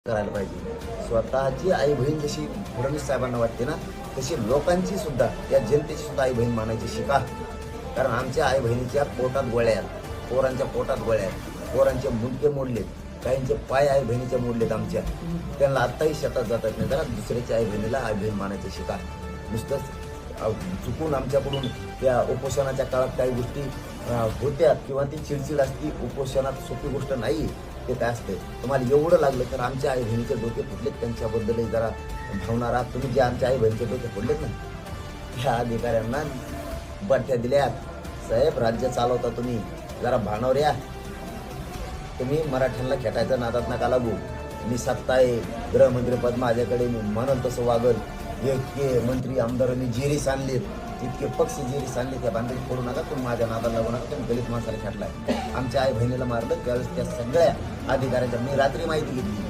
करायला पाहिजे. स्वतःची आई बहीण जशी फडणवीस साहेबांना वाटते ना, तशी लोकांची सुद्धा, या जनतेची सुद्धा आई बहीण मानायची शिका. कारण आमच्या आई बहिणीच्या पोटात गोळ्या आहेत, पोरांच्या पोटात गोळ्या आहेत, पोरांचे मुंडके मोडलेत, काहींचे पाय आई बहिणीच्या मोडलेत आमच्या. त्यांना आत्ताही शेतात जातात नाही. जरा दुसऱ्याच्या आई बहिणीला आई बहीण मानायचं शिका. नुसतंच चुकून आमच्याकडून त्या उपोषणाच्या काळात काही गोष्टी होत्या किंवा ती चिडचिड असती. उपोषणात सोपी गोष्ट नाही. ते काय असते, तुम्हाला एवढं लागलं तर आमच्या आई बहिणीचे डोके फुटलेत, त्यांच्याबद्दलही जरा भावना राहा. तुम्ही जे आमच्या आई बहिणीचे डोके फुटलेत ना, ह्या अधिकाऱ्यांना बठ्ठ्या दिल्यात. साहेब, राज्य चालवता तुम्ही, जरा भानावर या. तुम्ही मराठ्यांना खेटायचं नादात नका लागू. मी सत्ता आहे, गृहमंत्रीपद माझ्याकडे, मी म्हणून तसं वागल. इतके मंत्री आमदारांनी जेरीस आणलेत, इतके पक्ष जेरीस आणले, त्या बांधणी फोडू नका. तुम्ही माझ्या नादाला लागू नका. तुम्ही दलित माणसाला खेटलाय. आमच्या आई बहिणीला मारलं त्यावेळेस त्या सगळ्या अधिकाऱ्यांच्या मी रात्री माहिती घेतली.